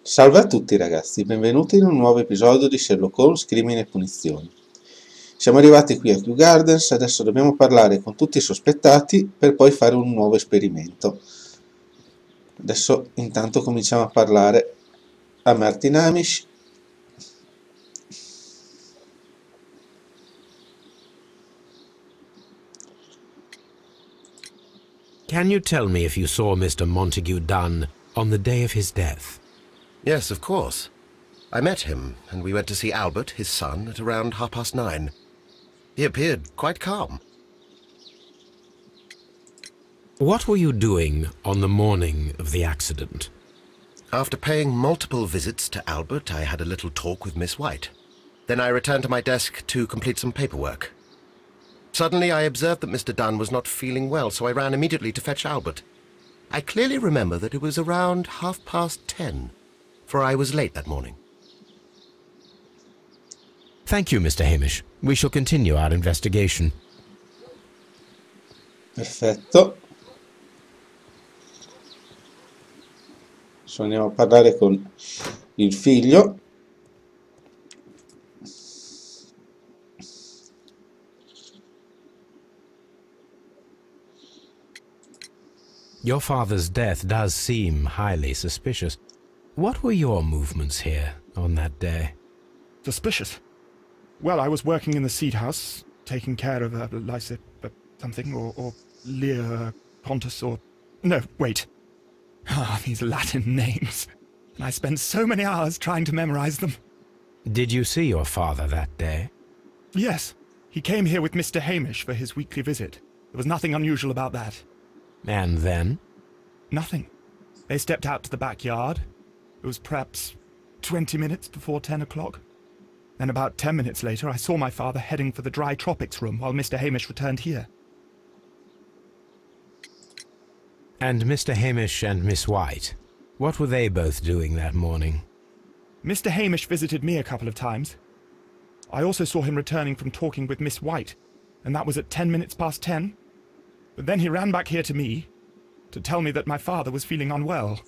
Salve a tutti ragazzi, benvenuti in un nuovo episodio di Sherlock Holmes, crimine e punizioni. Siamo arrivati qui a Kew Gardens, adesso dobbiamo parlare con tutti i sospettati per poi fare un nuovo esperimento. Adesso intanto cominciamo a parlare a Martin Hamish. Can you tell me if you saw Mr. Montague Dunn on the day of his death? Yes, of course. I met him, and we went to see Albert, his son, at around 9:30. He appeared quite calm. What were you doing on the morning of the accident? After paying multiple visits to Albert, I had a little talk with Miss White. Then I returned to my desk to complete some paperwork. Suddenly I observed that Mr. Dunn was not feeling well, so I ran immediately to fetch Albert. I clearly remember that it was around 10:30, for I was late that morning. Thank you, Mr. Hamish. We shall continue our investigation. Perfetto. Adesso andiamo a parlare con il figlio. Your father's death does seem highly suspicious. What were your movements here on that day? Suspicious? Well, I was working in the seed house, taking care of Lysa something, or Lear Pontus, or... No, wait. Ah, these Latin names. And I spent so many hours trying to memorize them. Did you see your father that day? Yes. He came here with Mr. Hamish for his weekly visit. There was nothing unusual about that. And then? Nothing. They stepped out to the backyard. It was perhaps 20 minutes before 10 o'clock. Then about 10 minutes later, I saw my father heading for the dry tropics room while Mr. Hamish returned here. And Mr. Hamish and Miss White, what were they both doing that morning? Mr. Hamish visited me a couple of times. I also saw him returning from talking with Miss White, and that was at 10 minutes past 10. But then he ran back here to me to tell me that my father was feeling unwell.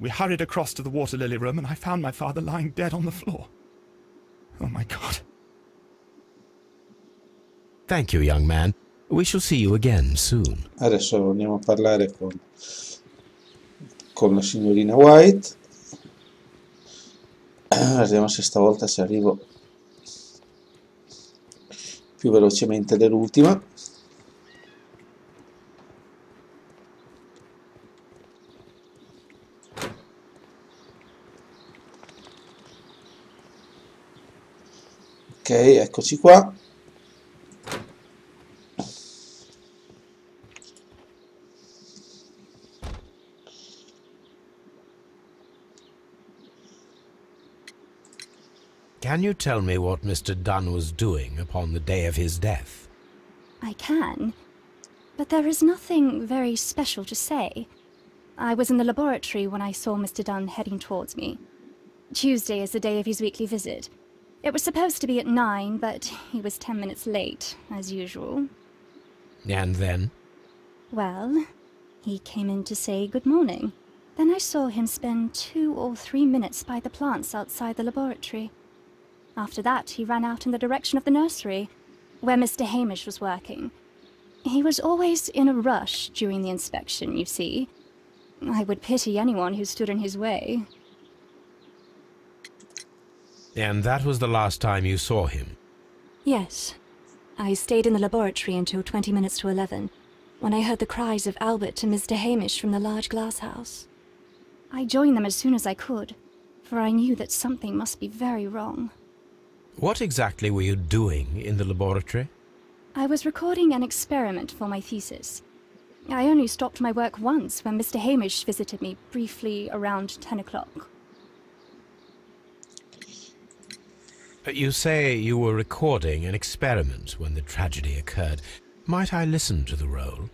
We hurried across to the water lily room, and I found my father lying dead on the floor. Oh, my God. Thank you, young man. We shall see you again soon. Adesso andiamo a parlare con la signorina White. Vediamo se stavolta ci arrivo più velocemente dell'ultima. Ok, eccoci qua. Can you tell me what Mr. Dunn was doing upon the day of his death? I can, but there is nothing very special to say. I was in the laboratory when I saw Mr. Dunn heading towards me. Tuesday is the day of his weekly visit. It was supposed to be at 9, but he was 10 minutes late, as usual. And then? Well, he came in to say good morning. Then I saw him spend 2 or 3 minutes by the plants outside the laboratory. After that, he ran out in the direction of the nursery, where Mr. Hamish was working. He was always in a rush during the inspection, you see. I would pity anyone who stood in his way. And that was the last time you saw him? Yes. I stayed in the laboratory until 20 minutes to 11, when I heard the cries of Albert and Mr. Hamish from the large glass house. I joined them as soon as I could, for I knew that something must be very wrong. What exactly were you doing in the laboratory? I was recording an experiment for my thesis. I only stopped my work once when Mr. Hamish visited me briefly around 10 o'clock. You say you were recording an experiment when the tragedy occurred. Might I listen to the roll?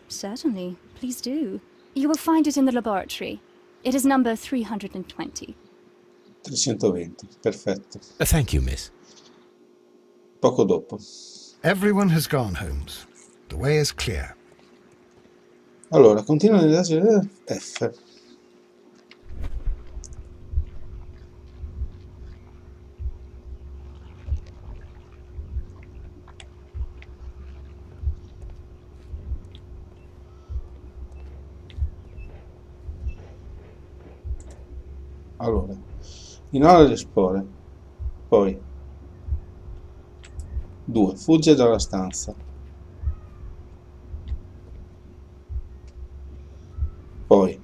Certainly. Please do. You will find it in the laboratory. It is number 320. 320, perfetto. Thank you, miss. Poco dopo. Everyone has gone, Holmes. The way is clear. Allora, continua l'indagine F. Allora, inora le spore. Poi 2. Fugge dalla stanza. Poi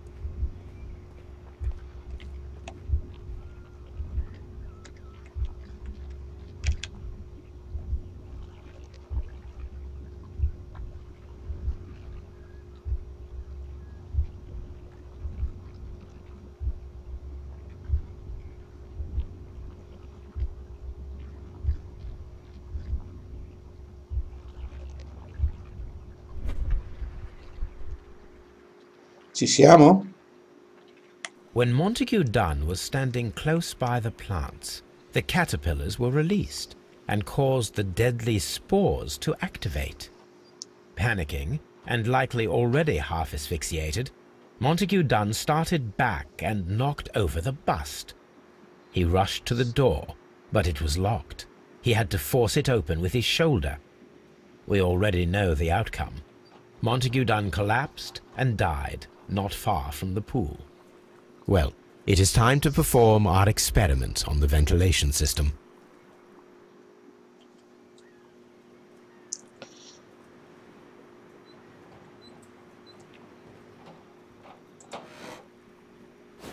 ci siamo? When Montague Dunn was standing close by the plants, the caterpillars were released and caused the deadly spores to activate. Panicking, and likely already half asphyxiated, Montague Dunn started back and knocked over the bust. He rushed to the door, but it was locked. He had to force it open with his shoulder. We already know the outcome. Montague Dunn collapsed and died not far from the pool. Well, it is time to perform our experiment on the ventilation system.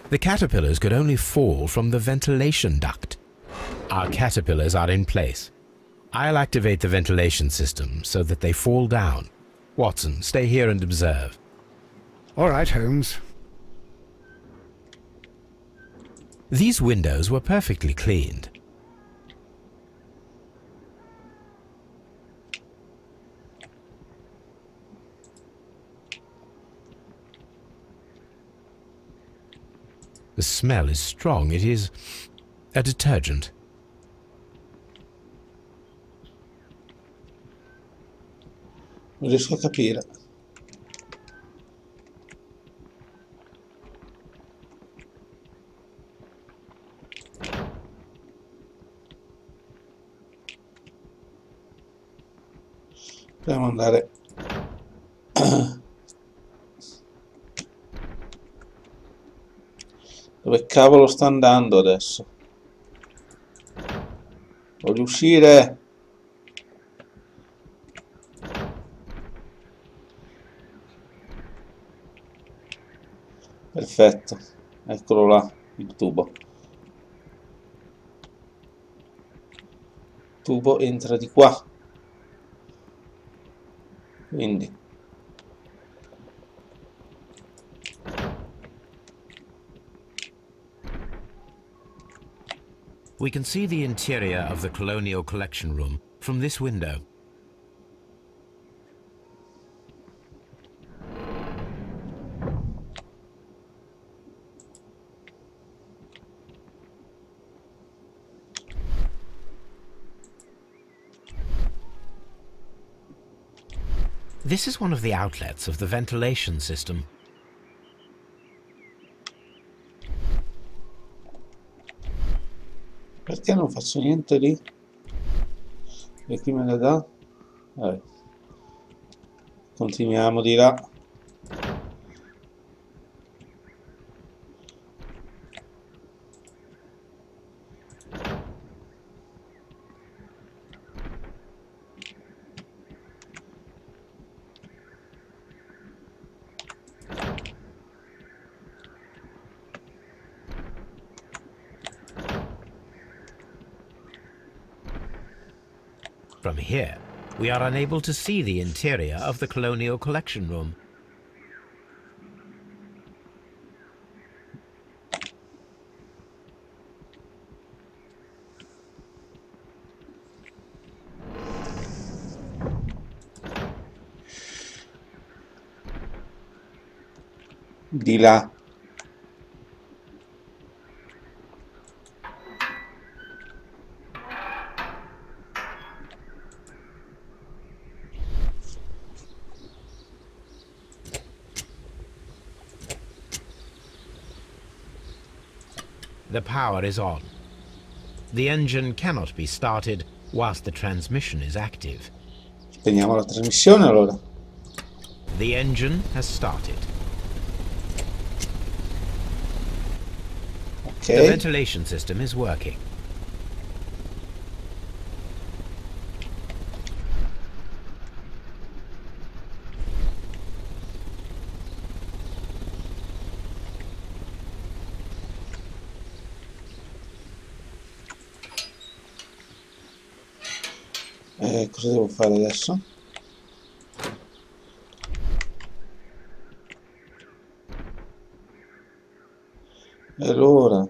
The caterpillars could only fall from the ventilation duct. Our caterpillars are in place. I'll activate the ventilation system so that they fall down. Watson, stay here and observe. All right, Holmes. These windows were perfectly cleaned. The smell is strong. It is a detergent. Non riesco a capire. Dobbiamo andare. Dove cavolo sta andando adesso? Voglio uscire. Perfetto, eccolo là, il tubo. Il tubo entra di qua. Quindi we can see the interior of the Colonial Collection Room from this window. This is one of the outlets of the ventilation system. perché non faccio niente lì? E qui me ne dà? Continuiamo di là. From here, we are unable to see the interior of the Colonial Collection Room. Di là. The power is on. The engine cannot be started whilst the transmission is active. Spegniamo la trasmissione allora. The engine has started. The ventilation system is working. Cosa devo fare adesso? Allora.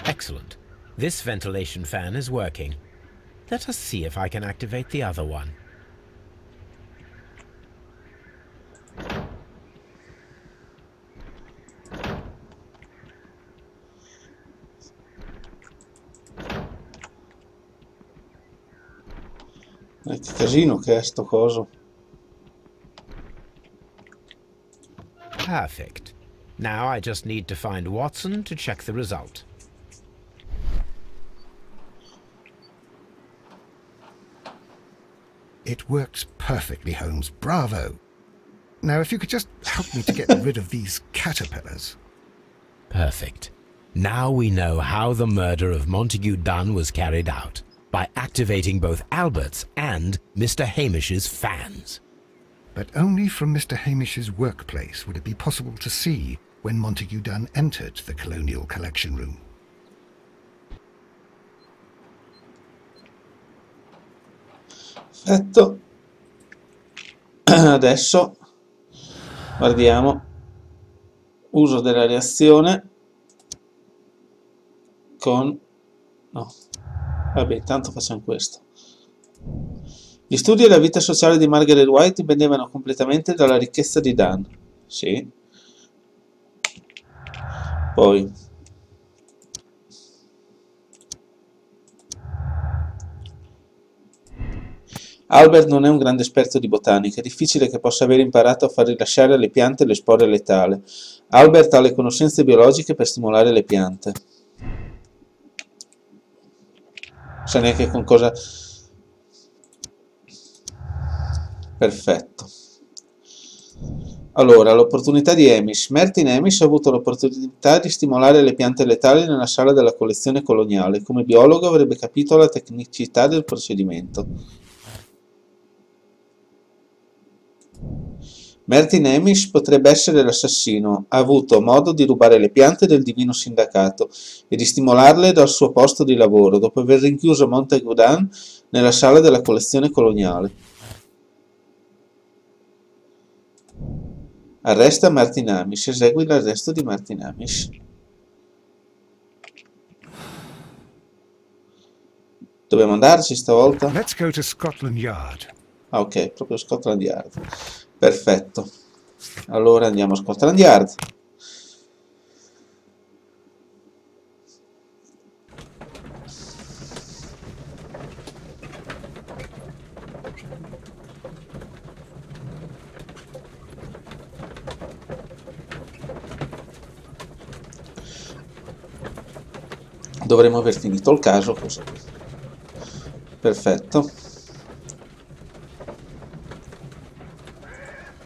Excellent. This ventilation fan is working. Let us see if I can activate the other one. Che casino che è sto coso. Perfect. Now I just need to find Watson to check the result. It works perfectly, Holmes. Bravo. Now, if you could just help me to get rid of these caterpillars. Perfect. Now we know how the murder of Montague Dunn was carried out, by activating both Albert's and Mr. Hamish's fans. But only from Mr. Hamish's workplace would it be possible to see when Montague Dunn entered the Colonial Collection Room. Perfetto. Adesso guardiamo uso della reazione con... no, vabbè, intanto facciamo questo. Gli studi della vita sociale di Margaret White dipendevano completamente dalla ricchezza di Dunn. Sì. Poi Albert non è un grande esperto di botanica, è difficile che possa aver imparato a far rilasciare alle piante le spore letali. Albert ha le conoscenze biologiche per stimolare le piante. Non sa neanche con cosa... Perfetto. Allora, l'opportunità di Hamish. Martin Hamish ha avuto l'opportunità di stimolare le piante letali nella sala della collezione coloniale. Come biologo avrebbe capito la tecnicità del procedimento. Martin Hamish potrebbe essere l'assassino. Ha avuto modo di rubare le piante del divino sindacato e di stimolarle dal suo posto di lavoro, dopo aver rinchiuso Montague Dunn nella sala della collezione coloniale. Arresta Martin Hamish. Esegui l'arresto di Martin Hamish. Dobbiamo andarci stavolta? Let's go to Scotland Yard. Ah, ok, proprio Scotland Yard. Perfetto. Allora andiamo a Scotland Yard. Dovremmo aver finito il caso così. Perfetto.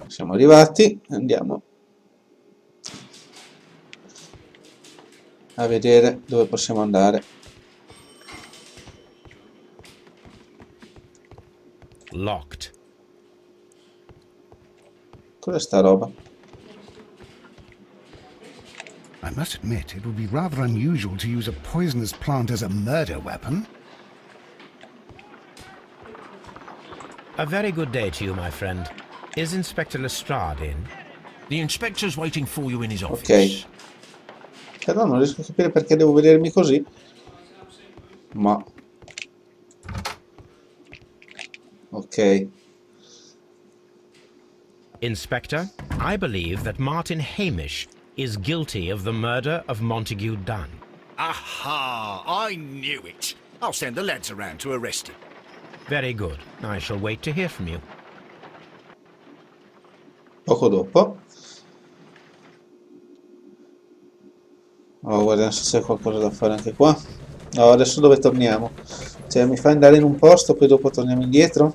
Siamo arrivati, andiamo a vedere dove possiamo andare. Locked. Cos'è sta roba? I must admit, it would be rather unusual to use a poisonous plant as a murder weapon. A very good day to you, my friend. Is Inspector Lestrade in? The inspector's waiting for you in his office. Ok. Però non riesco a capire perché devo vedermi così. Ma... ok. Inspector, I believe that Martin Hamish is guilty of the murder of Montague Dunn. Aha! I knew it. I'll send the lads around to arrest him. Very good. I shall wait to hear from you. Poco dopo. Oh, guardiamo se c'è qualcosa da fare anche qua. No, adesso dove torniamo? Cioè, mi fa andare in un posto, poi dopo torniamo indietro?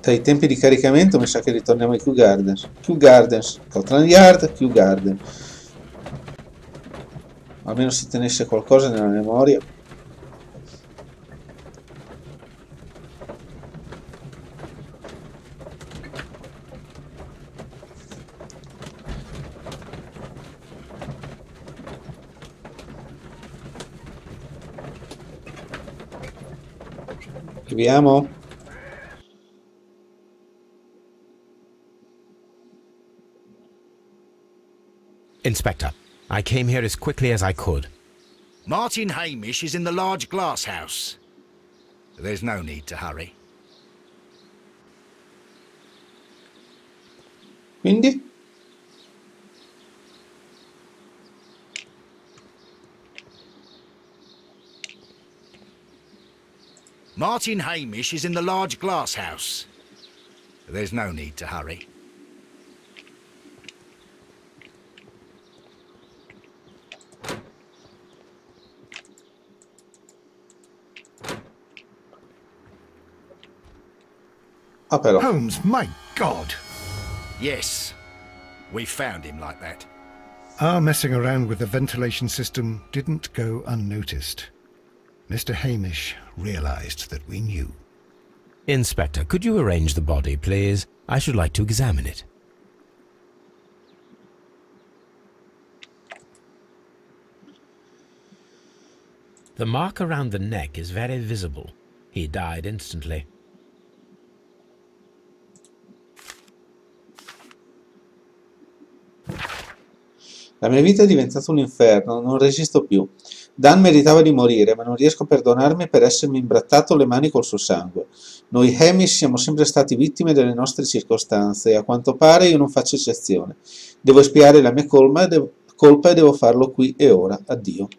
dai tempi di caricamento mi sa che ritorniamo ai Kew Gardens. Kew Gardens, Scotland Yard, Kew Garden. Almeno si tenesse qualcosa nella memoria. Arriviamo? Inspector, I came here as quickly as I could. Martin Hamish is in the large glass house. There's no need to hurry. Quindi? Martin Hamish is in the large glass house. There's no need to hurry. Ah, però. Holmes, my God! Yes, we found him like that. Our messing around with the ventilation system didn't go unnoticed. Mr. Hamish realized that we knew. Inspector, could you arrange the body, please? I should like to examine it. The mark around the neck is very visible. He died instantly. La mia vita è diventata un inferno, non resisto più. Dan meritava di morire, ma non riesco a perdonarmi per essermi imbrattato le mani col suo sangue. Noi Hamish siamo sempre stati vittime delle nostre circostanze e a quanto pare io non faccio eccezione. Devo espiare la mia colpa e devo farlo qui e ora. Addio.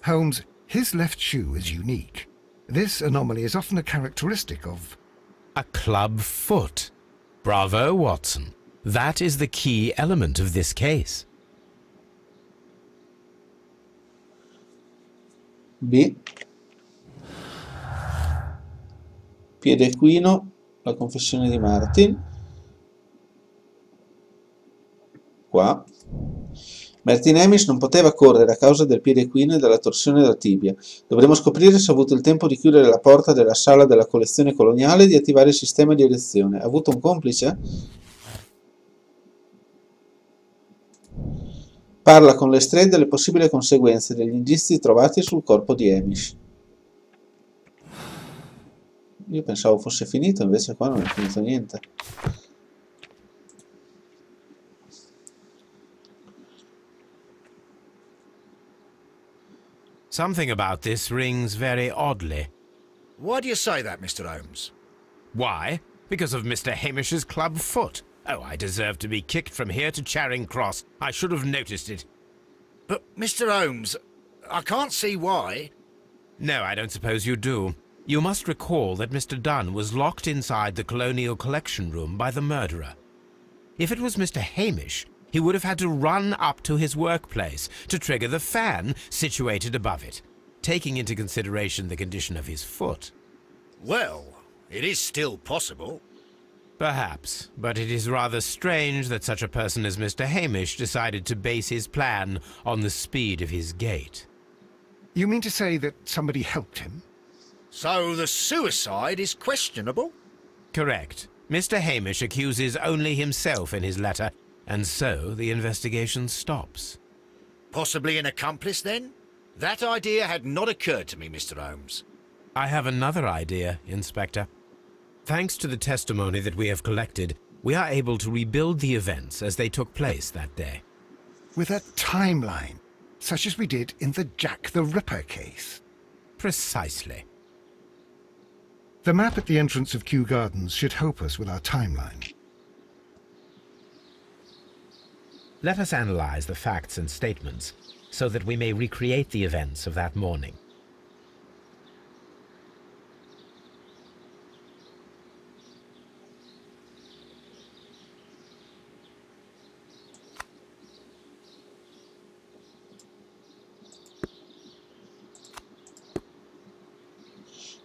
Holmes, his left shoe is unique. This anomaly is often a characteristic of... A club foot. Bravo, Watson. That is the key element of this case. B. Piede equino, la confessione di Martin. Qua. Martin Hamish non poteva correre a causa del piede equino e della torsione della tibia. Dovremo scoprire se ha avuto il tempo di chiudere la porta della sala della collezione coloniale e di attivare il sistema di elezione. Ha avuto un complice? Parla con Lestrade delle possibili conseguenze degli indizi trovati sul corpo di Hamish. Io pensavo fosse finito, invece qua non è finito niente. Something about this rings very oddly. Why do you say that, Mr. Holmes? Why? Because of Mr. Hamish's club foot. Oh, I deserve to be kicked from here to Charing Cross. I should have noticed it. But, Mr. Holmes, I can't see why. No, I don't suppose you do. You must recall that Mr. Dunn was locked inside the Colonial Collection Room by the murderer. If it was Mr. Hamish, he would have had to run up to his workplace to trigger the fan situated above it, taking into consideration the condition of his foot. Well, it is still possible. Perhaps, but it is rather strange that such a person as Mr. Hamish decided to base his plan on the speed of his gait. You mean to say that somebody helped him? So the suicide is questionable? Correct. Mr. Hamish accuses only himself in his letter, and so the investigation stops. Possibly an accomplice, then? That idea had not occurred to me, Mr. Holmes. I have another idea, Inspector. Thanks to the testimony that we have collected, we are able to rebuild the events as they took place that day. With a timeline, such as we did in the Jack the Ripper case. Precisely. The map at the entrance of Kew Gardens should help us with our timeline. Let us analyze the facts and statements so that we may recreate the events of that morning.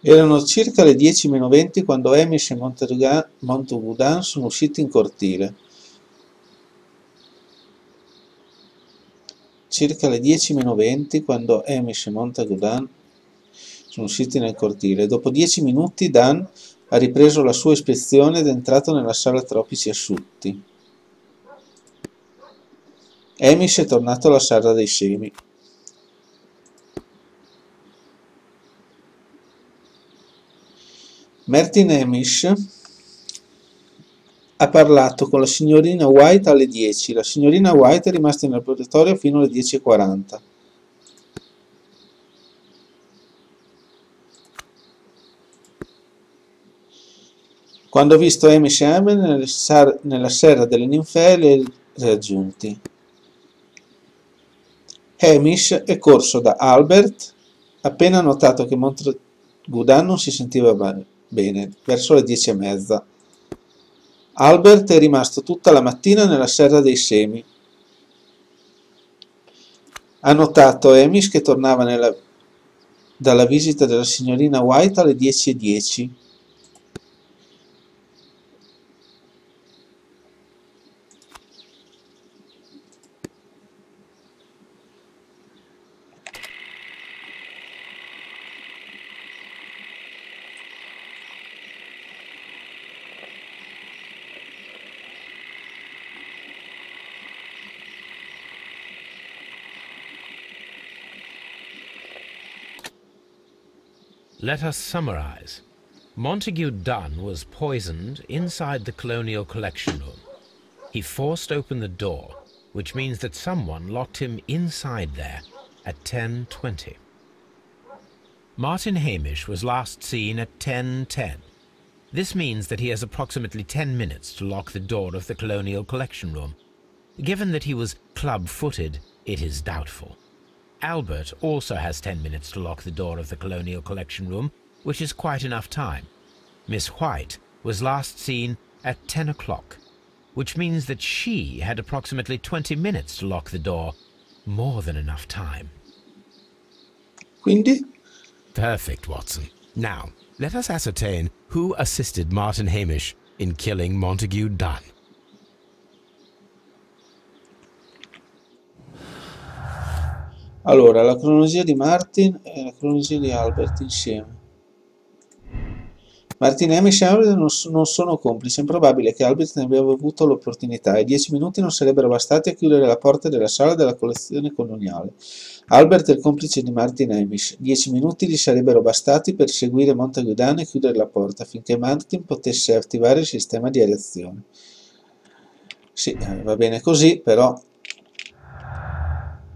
Erano circa le 10 meno 20 quando Hamish e Montagu sono usciti in cortile. Circa le 10 meno 20 quando Hamish e Montagu sono usciti nel cortile. Dopo 10 minuti Dan ha ripreso la sua ispezione ed è entrato nella sala tropici asciutti. Hamish è tornato alla sala dei semi. Martin Hamish ha parlato con la signorina White alle 10. La signorina White è rimasta in laboratorio fino alle 10:40. Quando ha visto Hamish e Amber nella serra delle ninfee le raggiunti. Hamish è corso da Albert, appena notato che Montagu non si sentiva bene, verso le 10:30. Albert è rimasto tutta la mattina nella serra dei semi. Ha notato Hamish che tornava dalla visita della signorina White alle 10:10. Let us summarize. Montagu Dunn was poisoned inside the Colonial Collection Room. He forced open the door, which means that someone locked him inside there at 10:20. Martin Hamish was last seen at 10:10. This means that he has approximately 10 minutes to lock the door of the Colonial Collection Room. Given that he was club-footed, it is doubtful. Albert also has 10 minutes to lock the door of the Colonial Collection Room, which is quite enough time. Miss White was last seen at 10 o'clock, which means that she had approximately 20 minutes to lock the door. More than enough time. Quindi? Perfect, Watson. Now, let us ascertain who assisted Martin Hamish in killing Montagu Dunn. Allora, la cronologia di Martin e la cronologia di Albert insieme. Martin Hamish e Albert non sono complici, è improbabile che Albert ne abbia avuto l'opportunità e 10 minuti non sarebbero bastati a chiudere la porta della sala della collezione coloniale. Albert è il complice di Martin Hamish. 10 minuti gli sarebbero bastati per seguire Montagu Dunn e chiudere la porta affinché Martin potesse attivare il sistema di areazione. Sì, va bene così, però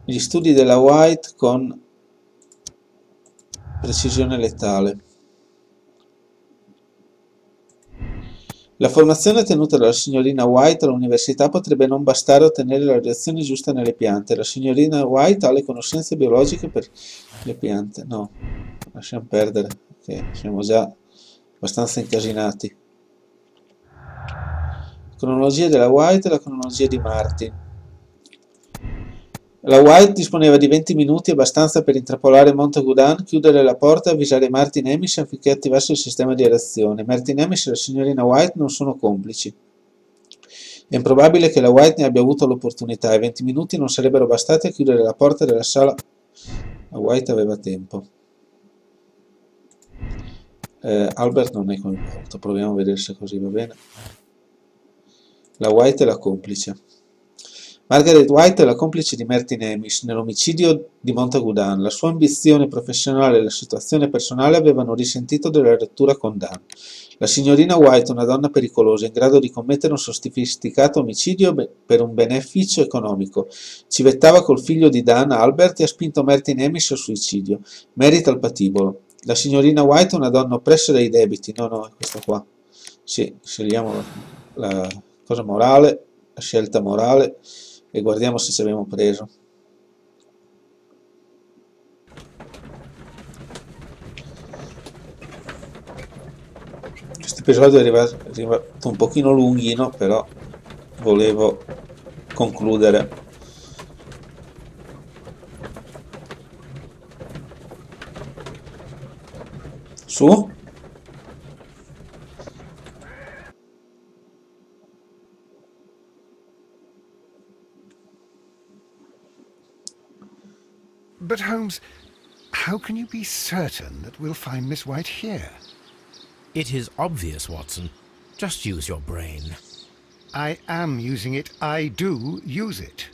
gli studi della White con precisione letale. La formazione ottenuta dalla signorina White all'università potrebbe non bastare a ottenere la reazione giusta nelle piante. La signorina White ha le conoscenze biologiche per le piante. No, lasciamo perdere, che siamo già abbastanza incasinati. Cronologia della White e la cronologia di Martin. La White disponeva di 20 minuti, abbastanza per intrappolare Montagu Dunn, chiudere la porta e avvisare Martin Hamish affinché attivasse il sistema di areazione. Martin Hamish e la signorina White non sono complici. È improbabile che la White ne abbia avuto l'opportunità e 20 minuti non sarebbero bastati a chiudere la porta della sala. La White aveva tempo. Albert non è coinvolto, proviamo a vedere se così va bene. La White è la complice. Margaret White è la complice di Martin Hamish nell'omicidio di Montagu Dunn. La sua ambizione professionale e la situazione personale avevano risentito della rottura con Dunn. La signorina White, una donna pericolosa, in grado di commettere un sofisticato omicidio per un beneficio economico, civettava col figlio di Dunn, Albert, e ha spinto Martin Hamish al suicidio. Merita il patibolo. La signorina White è una donna oppressa dai debiti. No, è questa qua. Sì, scegliamo la cosa morale, la scelta morale. E guardiamo se ci abbiamo preso. Questo episodio è arrivato un pochino lunghino, però volevo concludere. Su? But Holmes, how can you be certain that we'll find Miss White here? It is obvious, Watson. Just use your brain. I am using it. I do use it.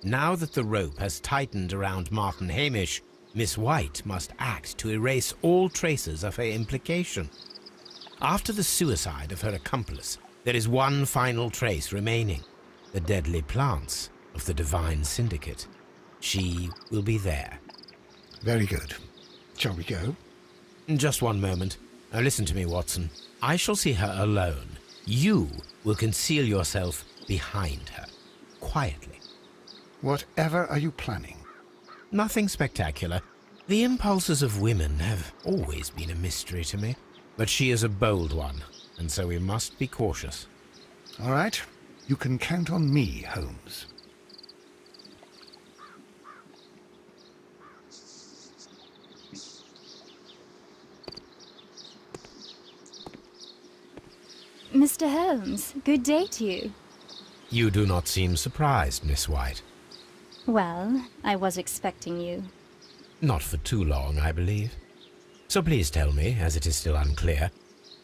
Now that the rope has tightened around Martin Hamish, Miss White must act to erase all traces of her implication. After the suicide of her accomplice, there is one final trace remaining: the deadly plants of the Divine Syndicate. She will be there. Very good. Shall we go? Just one moment. Now listen to me, Watson. I shall see her alone. You will conceal yourself behind her, quietly. Whatever are you planning? Nothing spectacular. The impulses of women have always been a mystery to me. But she is a bold one, and so we must be cautious. All right. You can count on me, Holmes. Mr. Holmes, good day to you. You do not seem surprised, Miss White. Well, I was expecting you. Not for too long, I believe. So please tell me, as it is still unclear,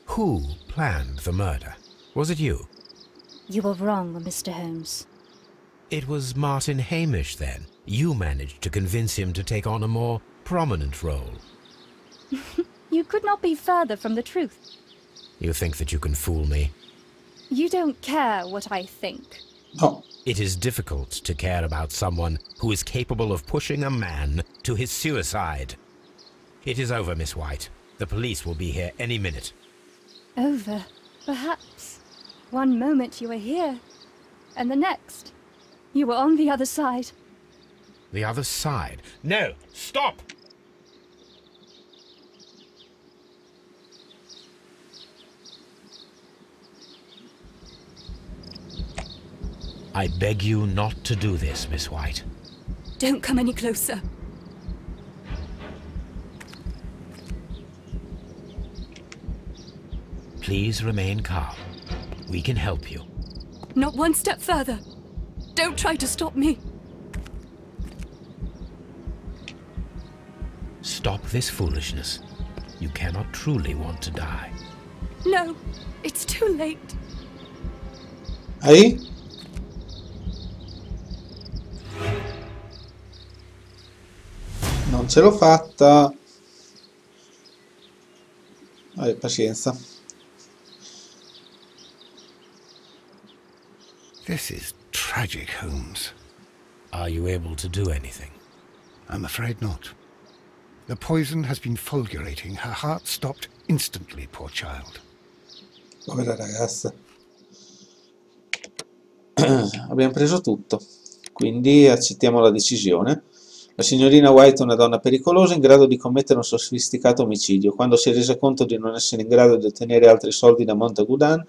who planned the murder? Was it you? You were wrong, Mr. Holmes. It was Martin Hamish, then. You managed to convince him to take on a more prominent role. You could not be further from the truth. You think that you can fool me? You don't care what I think. No. It is difficult to care about someone who is capable of pushing a man to his suicide. It is over, Miss White. The police will be here any minute. Over, perhaps. One moment you were here, and the next, you were on the other side. The other side? No! Stop! I beg you not to do this, Miss White. Don't come any closer. Please remain calm. We can help you. Not one step further. Don't try to stop me. Stop this foolishness. You cannot truly want to die. No, it's too late. Ahí. Non ce l'ho fatta. Vabbè, pazienza. This is tragic, Holmes. Are you able to do anything? I'm afraid not. The poison has been fulgurating. Her heart stopped instantly, poor child. Povera ragazza. Abbiamo preso tutto, quindi accettiamo la decisione. La signorina White è una donna pericolosa in grado di commettere un sofisticato omicidio. Quando si è resa conto di non essere in grado di ottenere altri soldi da Montagu Dunn,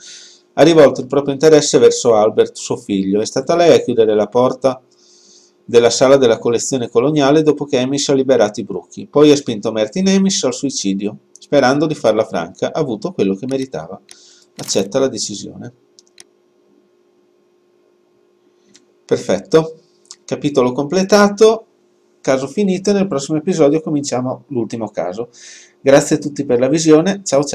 ha rivolto il proprio interesse verso Albert, suo figlio. È stata lei a chiudere la porta della sala della collezione coloniale dopo che Hamish ha liberato i bruchi. Poi ha spinto Martin Hamish al suicidio, sperando di farla franca. Ha avuto quello che meritava. Accetta la decisione. Perfetto. Capitolo completato. Caso finito. Nel prossimo episodio cominciamo l'ultimo caso. Grazie a tutti per la visione. Ciao ciao.